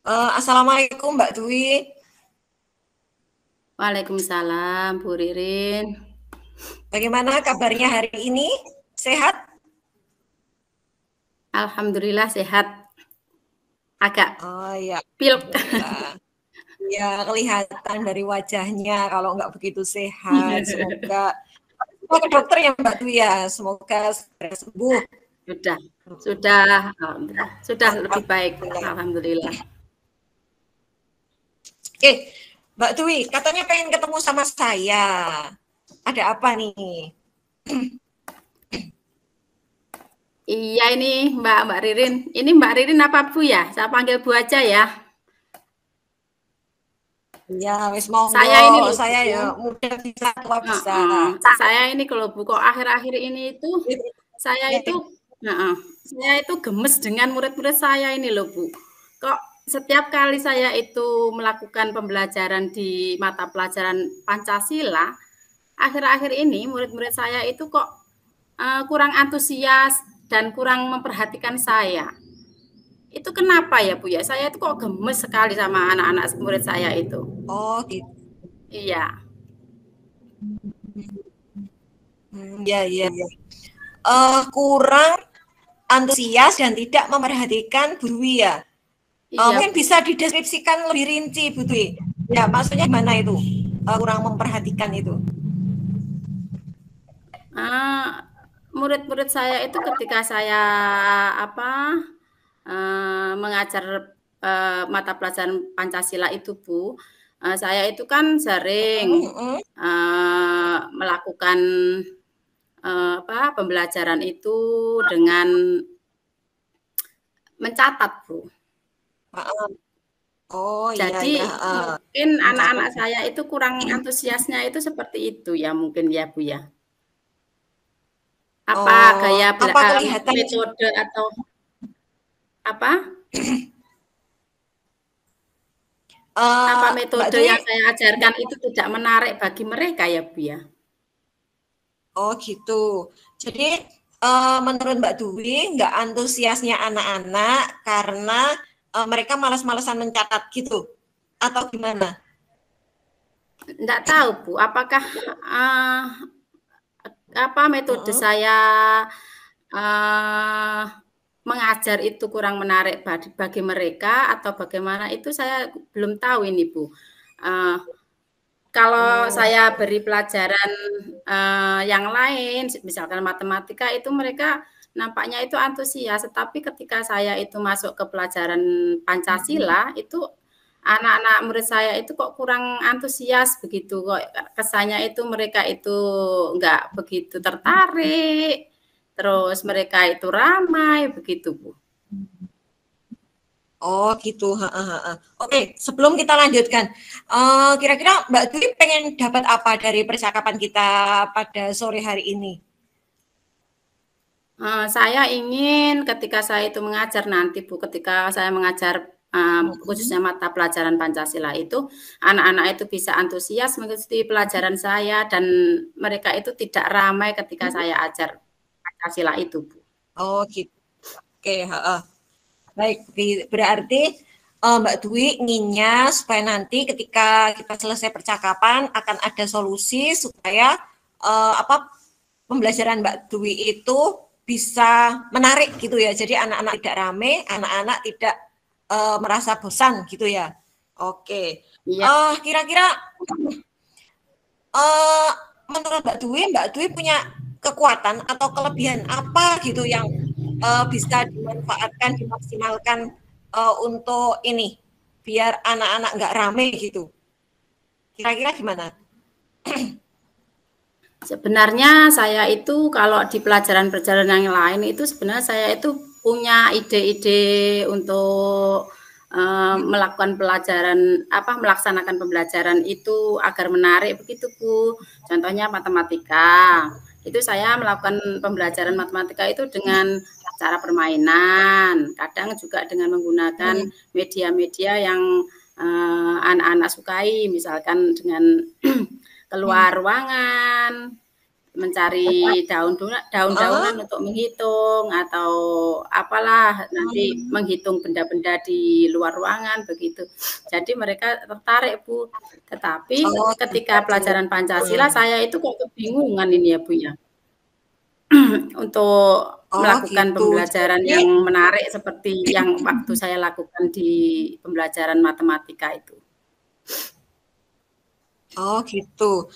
Assalamualaikum Mbak Dwi. Waalaikumsalam, Bu Ririn. Bagaimana kabarnya hari ini? Sehat? Alhamdulillah sehat. Agak Oh ya, pilek. alhamdulillah. Ya, kelihatan dari wajahnya kalau nggak begitu sehat. Semoga ke dokter ya Mbak Dwi ya. Semoga segera sembuh. Sudah, sudah lebih baik. Alhamdulillah. Alhamdulillah. Mbak Dwi, katanya pengen ketemu sama saya. Ada apa nih? Iya ini Mbak Ririn. Ini Mbak Ririn apa Bu ya? Saya panggil Bu aja ya. Ya, wis monggo. Saya ini loh Saya Bu. ya muda bisa, tua bisa. Saya ini kalau Bu kok akhir-akhir ini itu saya itu saya itu gemes dengan murid-murid saya ini loh Bu. Kok setiap kali saya itu melakukan pembelajaran di mata pelajaran Pancasila, akhir-akhir ini murid-murid saya itu kok kurang antusias dan kurang memperhatikan saya. Itu kenapa ya Bu ya? Saya itu kok gemes sekali sama anak-anak murid saya itu. Oh gitu. Iya. Ya, ya, ya. Kurang antusias dan tidak memperhatikan Bu Dwi ya. Iya. Mungkin bisa dideskripsikan lebih rinci Bu Dwi. Ya, maksudnya gimana itu? Kurang memperhatikan itu. Murid-murid saya itu ketika saya mengajar mata pelajaran Pancasila itu Bu, saya itu kan sering melakukan pembelajaran itu dengan mencatat Bu. Oh Jadi iya, mungkin anak-anak saya itu kurang antusiasnya itu seperti itu ya mungkin ya Bu ya. Apa gaya apa kelihatan metode atau apa? Apa metode Dwi, yang saya ajarkan itu tidak menarik bagi mereka ya Bu ya? Oh gitu. Jadi menurut Mbak Dwi nggak antusiasnya anak-anak karena mereka malas-malasan mencatat gitu atau gimana? Nggak tahu Bu, apakah apa metode saya mengajar itu kurang menarik bagi mereka atau bagaimana itu saya belum tahu ini Bu. Kalau saya beri pelajaran yang lain, misalkan matematika itu mereka nampaknya itu antusias, tetapi ketika saya itu masuk ke pelajaran Pancasila itu anak-anak murid saya itu kok kurang antusias begitu, kok kesannya itu mereka itu nggak begitu tertarik, terus mereka itu ramai begitu Bu. Oh gitu. Oke, sebelum kita lanjutkan, kira-kira Mbak Dwi pengen dapat apa dari percakapan kita pada sore hari ini? Saya ingin ketika saya itu mengajar nanti Bu, ketika saya mengajar khususnya mata pelajaran Pancasila itu, anak-anak itu bisa antusias mengikuti pelajaran saya dan mereka itu tidak ramai ketika saya ajar Pancasila itu Bu. Oh gitu. Oke, baik. Berarti Mbak Dwi inginnya supaya nanti ketika kita selesai percakapan akan ada solusi supaya pembelajaran Mbak Dwi itu bisa menarik gitu ya. Jadi anak-anak tidak rame, anak-anak tidak merasa bosan gitu ya. Oke. Iya. Kira-kira menurut Mbak Dwi punya kekuatan atau kelebihan apa gitu yang bisa dimanfaatkan, dimaksimalkan untuk ini biar anak-anak nggak rame gitu. Kira-kira gimana? Sebenarnya saya itu kalau di pelajaran-pelajaran yang lain itu sebenarnya saya itu punya ide-ide untuk melakukan pelajaran melaksanakan pembelajaran itu agar menarik begitu Bu. Contohnya matematika. Itu saya melakukan pembelajaran matematika itu dengan cara permainan, kadang juga dengan menggunakan media-media yang anak-anak sukai, misalkan dengan keluar ruangan, mencari daun-daunan untuk menghitung atau apalah nanti menghitung benda-benda di luar ruangan begitu. Jadi mereka tertarik Bu. Tetapi ketika pelajaran Pancasila saya itu kok kebingungan ini ya Bu ya. Untuk melakukan pembelajaran yang menarik seperti yang waktu saya lakukan di pembelajaran matematika itu. Oh gitu.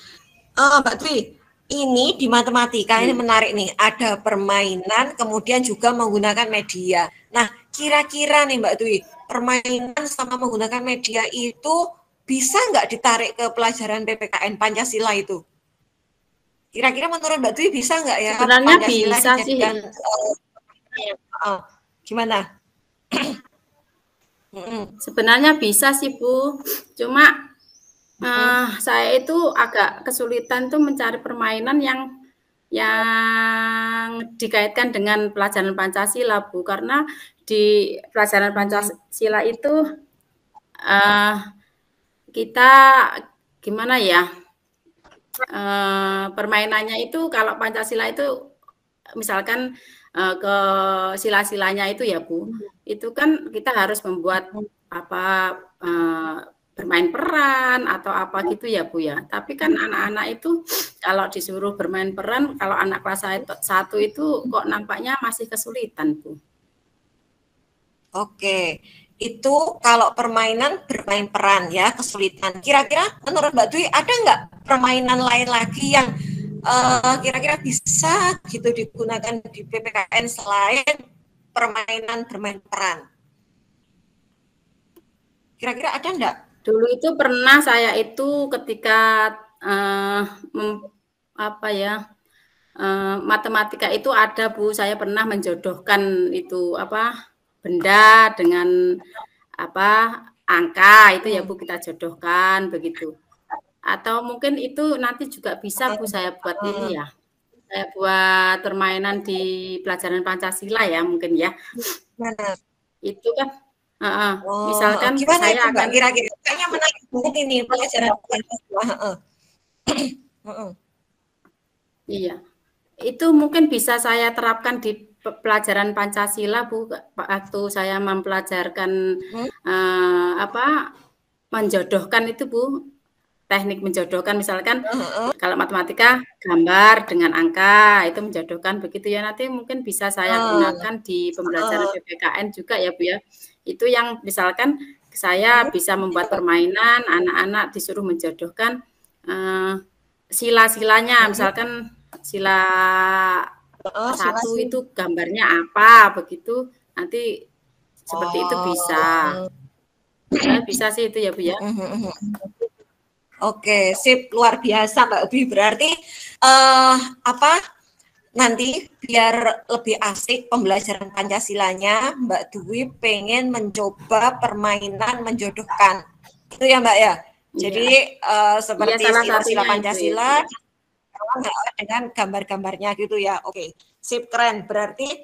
Mbak Dwi, ini di matematika ini menarik nih. Ada permainan, kemudian juga menggunakan media. Nah, kira-kira nih Mbak Dwi, permainan sama menggunakan media itu bisa nggak ditarik ke pelajaran PPKN Pancasila itu? Kira-kira menurut Mbak Dwi bisa nggak ya Sebenarnya Pancasila bisa dijadikan gimana? Sebenarnya bisa sih Bu, cuma saya itu agak kesulitan tuh mencari permainan yang dikaitkan dengan pelajaran Pancasila Bu, karena di pelajaran Pancasila itu kita gimana ya, permainannya itu kalau Pancasila itu misalkan ke sila-silanya itu ya Bu, itu kan kita harus membuat apa bermain peran atau apa gitu ya Bu ya. Tapi kan anak-anak itu kalau disuruh bermain peran, kalau anak kelas 1 itu kok nampaknya masih kesulitan Bu. Oke, itu kalau permainan bermain peran ya kesulitan. Kira-kira menurut Mbak Dwi ada nggak permainan lain lagi yang kira-kira bisa gitu digunakan di PPKN selain permainan bermain peran? Kira-kira ada nggak? Dulu itu pernah saya itu ketika matematika itu ada Bu, saya pernah menjodohkan itu benda dengan angka itu ya Bu, kita jodohkan begitu. Atau mungkin itu nanti juga bisa Bu saya buat ini ya. Saya buat permainan di pelajaran Pancasila ya mungkin ya. Mana? Itu kan misalkan gimana saya itu, Mbak? akan Kira-kira kayaknya menarik banget ini pelajaran Pancasila. Iya. Itu mungkin bisa saya terapkan di pelajaran Pancasila Bu, waktu saya mempelajarkan menjodohkan itu Bu. Teknik menjodohkan misalkan kalau matematika gambar dengan angka itu menjodohkan begitu ya, nanti mungkin bisa saya gunakan di pembelajaran PPKN juga ya Bu ya. Itu yang misalkan saya bisa membuat permainan anak-anak disuruh menjodohkan sila-silanya, misalkan sila 1 itu gambarnya apa begitu, nanti seperti itu bisa. Bisa sih itu ya Bu ya. Oke, sip, luar biasa Mbak Dwi. Berarti nanti biar lebih asik pembelajaran Pancasilanya, Mbak Dwi pengen mencoba permainan menjodohkan. Itu ya Mbak ya. Jadi seperti sila Pancasila dengan gambar-gambarnya gitu ya. Oke, sip, keren. Berarti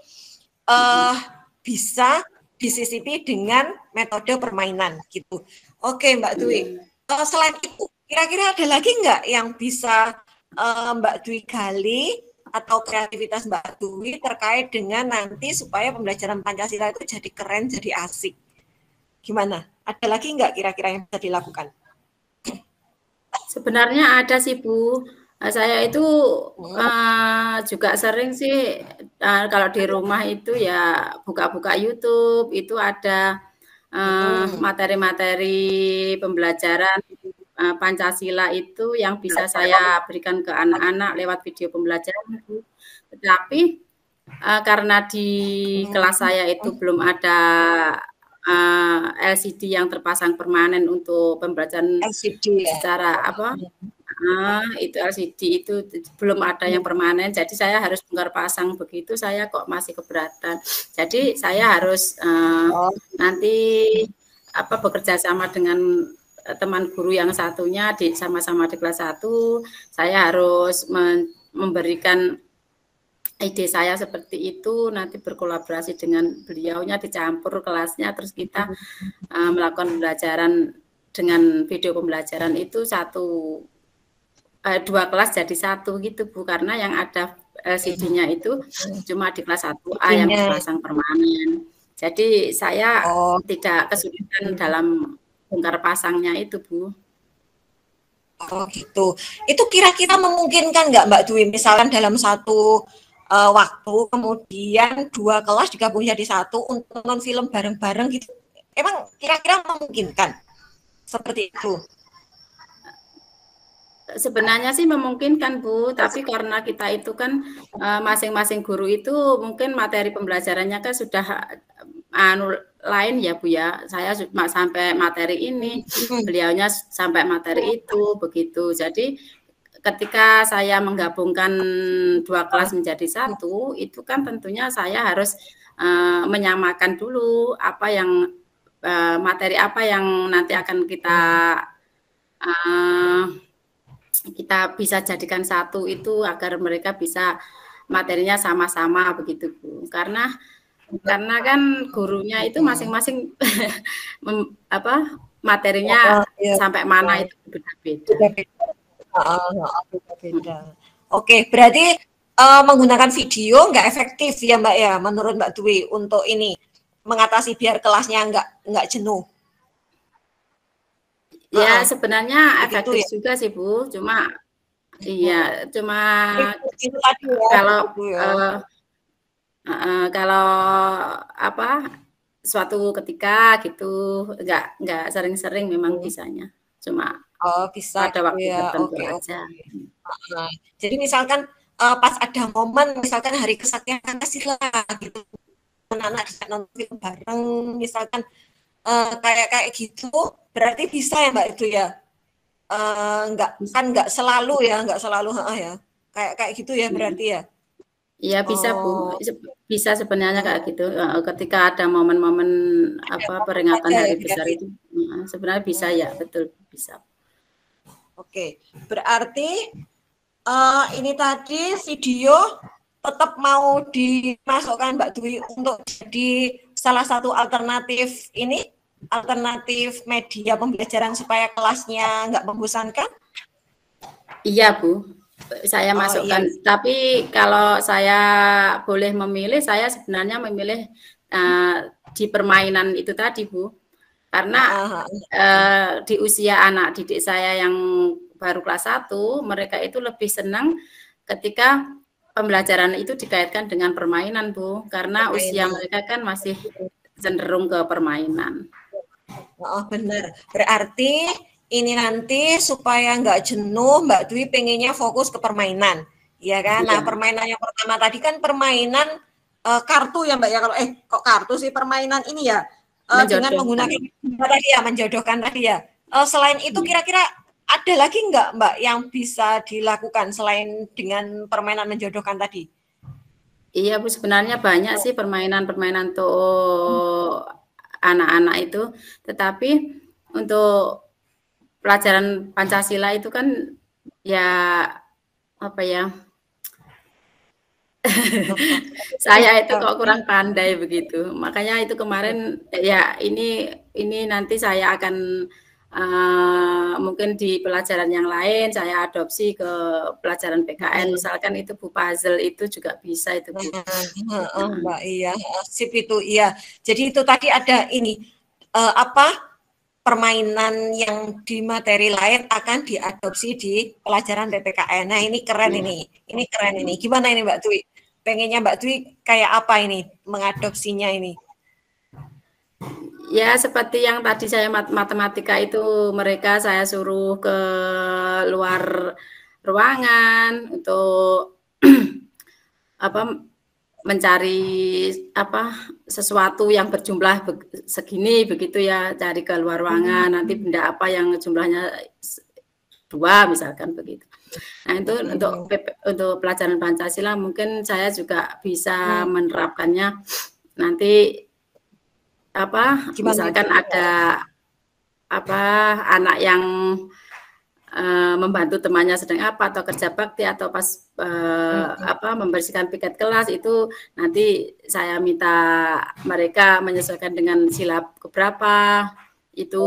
bisa disisipi dengan metode permainan gitu. Oke Mbak Dwi. Selain itu, kira-kira ada lagi nggak yang bisa Mbak Dwi gali atau kreativitas Mbak Dwi terkait dengan nanti supaya pembelajaran Pancasila itu jadi keren, jadi asik? Gimana? Ada lagi nggak kira-kira yang bisa dilakukan? Sebenarnya ada sih Bu. Saya itu juga sering sih kalau di rumah itu ya buka-buka YouTube, itu ada materi-materi pembelajaran Pancasila itu yang bisa saya berikan ke anak-anak lewat video pembelajaran. Tetapi karena di kelas saya itu belum ada LCD yang terpasang permanen untuk pembelajaran LCD, secara itu LCD itu belum ada yang permanen, jadi saya harus bongkar pasang begitu, saya kok masih keberatan. Jadi saya harus nanti bekerja sama dengan teman guru yang satunya sama-sama di kelas 1, saya harus memberikan ide saya seperti itu, nanti berkolaborasi dengan beliaunya, dicampur kelasnya, terus kita melakukan pembelajaran dengan video pembelajaran itu satu 2 kelas jadi 1 gitu Bu, karena yang ada LCD-nya itu cuma di kelas 1A yang dipasang permanen. Jadi saya tidak kesulitan dalam bongkar pasangnya itu Bu. Oh gitu. Itu kira-kira memungkinkan nggak Mbak Dwi, misalkan dalam satu waktu kemudian 2 kelas digabung jadi 1 untuk nonton film bareng-bareng gitu. Emang kira-kira memungkinkan seperti itu? Sebenarnya sih memungkinkan Bu, tapi karena kita itu kan masing-masing guru itu mungkin materi pembelajarannya kan sudah lain ya Bu ya. Saya cuma sampai materi ini, beliaunya sampai materi itu, begitu. Jadi ketika saya menggabungkan 2 kelas menjadi 1, itu kan tentunya saya harus menyamakan dulu apa yang materi apa yang nanti akan kita bisa jadikan 1 itu agar mereka bisa materinya sama-sama begitu Bu. Karena kan gurunya itu masing-masing materinya sampai mana itu beda-beda. Oke, berarti menggunakan video nggak efektif ya Mbak ya, menurut Mbak Dwi untuk ini mengatasi biar kelasnya nggak jenuh. Ya sebenarnya efektif juga sih Bu, cuma kalau suatu ketika gitu nggak sering-sering memang bisanya, cuma bisa pada waktu tertentu aja. Jadi misalkan pas ada momen, misalkan hari kesaktian Pancasila gitu, anak-anak nonton film bareng, misalkan kayak gitu, berarti bisa ya Mbak itu ya? Nggak selalu ya, kayak gitu ya berarti ya? Iya bisa Bu, bisa sebenarnya kayak gitu. Ketika ada momen-momen peringatan hari besar itu, sebenarnya bisa ya, betul bisa. Oke, berarti ini tadi video tetap mau dimasukkan Mbak Dwi untuk jadi salah satu alternatif media pembelajaran supaya kelasnya nggak membosankan? Iya Bu, saya masukkan. Iya. Tapi kalau saya boleh memilih, saya sebenarnya memilih di permainan itu tadi Bu, karena di usia anak didik saya yang baru kelas 1, mereka itu lebih senang ketika pembelajaran itu dikaitkan dengan permainan Bu, karena usia mereka kan masih cenderung ke permainan. Oh benar, berarti ini nanti supaya nggak jenuh Mbak Dwi pengennya fokus ke permainan, ya kan? Nah permainan yang pertama tadi kan permainan kartu ya Mbak ya, kalau kok kartu sih, permainan ini ya dengan menggunakan tadi ya, menjodohkan tadi ya. Selain itu kira-kira ada lagi nggak Mbak yang bisa dilakukan selain dengan permainan menjodohkan tadi? Iya Bu, sebenarnya banyak sih permainan-permainan untuk anak-anak itu, tetapi untuk pelajaran Pancasila itu kan ya apa ya, saya itu kok kurang pandai begitu, makanya itu kemarin ya ini nanti saya akan mungkin di pelajaran yang lain saya adopsi ke pelajaran PKN, misalkan itu Bu, puzzle itu juga bisa itu Bu. Mbak iya, sip itu iya. Jadi itu tadi ada ini permainan yang di materi lain akan diadopsi di pelajaran PPKN. Nah ini keren ini keren ini. Gimana ini Mbak Dwi? Pengennya Mbak Dwi kayak apa ini mengadopsinya ini? Ya seperti yang tadi saya matematika itu, mereka saya suruh ke luar ruangan untuk mencari sesuatu yang berjumlah segini begitu ya, cari ke luar ruangan, nanti benda apa yang jumlahnya 2 misalkan begitu. Nah itu untuk pelajaran Pancasila mungkin saya juga bisa menerapkannya nanti misalkan ada anak yang membantu temannya sedang atau kerja bakti atau pas membersihkan piket kelas, itu nanti saya minta mereka menyesuaikan dengan silab keberapa itu.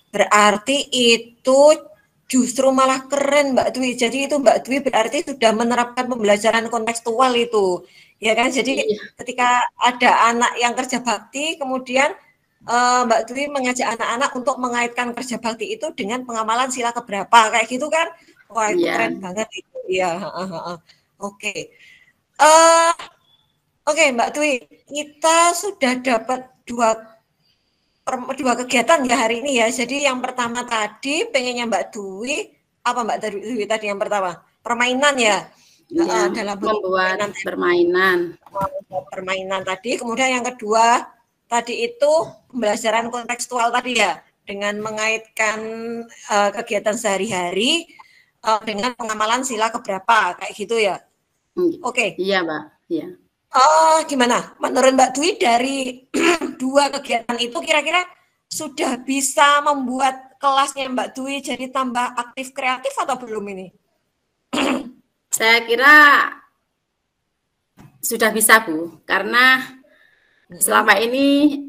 Berarti itu justru malah keren Mbak Dwi. Jadi itu Mbak Dwi berarti sudah menerapkan pembelajaran kontekstual itu. Ya kan? Jadi ketika ada anak yang kerja bakti, kemudian Mbak Dwi mengajak anak-anak untuk mengaitkan kerja bakti itu dengan pengamalan sila keberapa kayak gitu kan? Wah itu keren banget itu. Iya. Oke. Oke Mbak Dwi, kita sudah dapat dua kegiatan ya hari ini ya. Jadi yang pertama tadi pengennya Mbak Dwi apa Mbak Dwi tadi yang pertama? Permainan ya. Ya, dalam membuat permainan tadi. Kemudian yang kedua tadi itu pembelajaran kontekstual tadi ya, dengan mengaitkan kegiatan sehari-hari dengan pengamalan sila keberapa kayak gitu ya. Oke. Iya, Mbak. Iya. Gimana? Menurut Mbak Dwi dari dua kegiatan itu kira-kira sudah bisa membuat kelasnya Mbak Dwi jadi tambah aktif kreatif atau belum ini? Saya kira sudah bisa, Bu, karena selama ini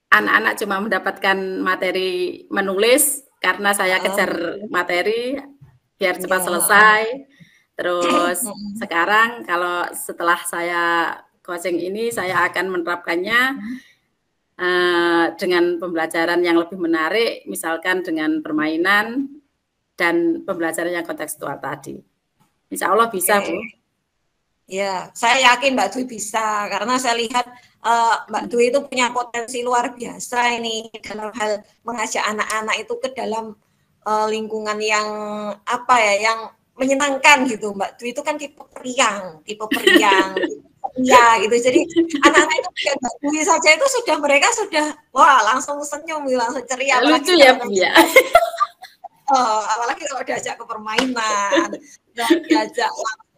anak-anak cuma mendapatkan materi menulis karena saya kejar materi biar cepat selesai. Terus sekarang kalau setelah saya coaching ini saya akan menerapkannya dengan pembelajaran yang lebih menarik, misalkan dengan permainan dan pembelajaran yang kontekstual tadi. Insya Allah bisa, Bu. Ya, saya yakin Mbak Dwi bisa karena saya lihat Mbak Dwi itu punya potensi luar biasa ini dalam hal mengajak anak-anak itu ke dalam lingkungan yang apa ya, yang menyenangkan gitu. Mbak Dwi itu kan tipe periang ya gitu. Jadi anak-anak itu kayak Mbak Dwi saja itu mereka sudah wah langsung senyum, langsung ceria. Lucu ya, Bu ya. Apalagi kalau diajak ke permainan, diajak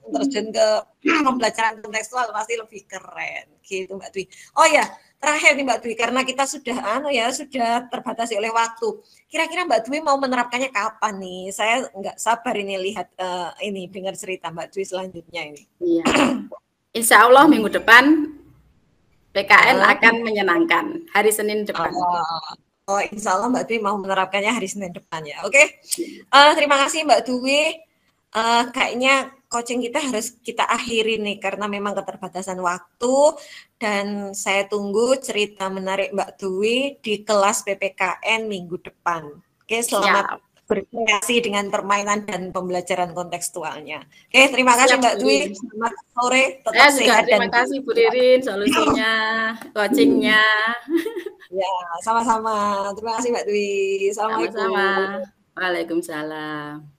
terjun ke pembelajaran kontekstual pasti lebih keren gitu Mbak Dwi. Oh ya, terakhir nih Mbak Dwi, karena kita sudah sudah terbatasi oleh waktu. Kira-kira Mbak Dwi mau menerapkannya kapan nih? Saya nggak sabar ini lihat ini dengar cerita Mbak Dwi selanjutnya ini. Iya. Insya Allah minggu depan PKN akan menyenangkan hari Senin depan. Oh, insya Allah Mbak Dwi mau menerapkannya hari Senin depan ya. Oke. Terima kasih Mbak Dwi. Kayaknya coaching kita harus kita akhiri nih karena memang keterbatasan waktu, dan saya tunggu cerita menarik Mbak Dwi di kelas PPKN minggu depan. Oke, selamat berkreasi dengan permainan dan pembelajaran kontekstualnya. Oke, terima kasih Mbak Dwi. Selamat sore, tetap sehat. Terima kasih Bu Ririn solusinya, coachingnya. Ya, sama-sama. Terima kasih Mbak Dwi. Assalamualaikum. Sama-sama. Waalaikumsalam.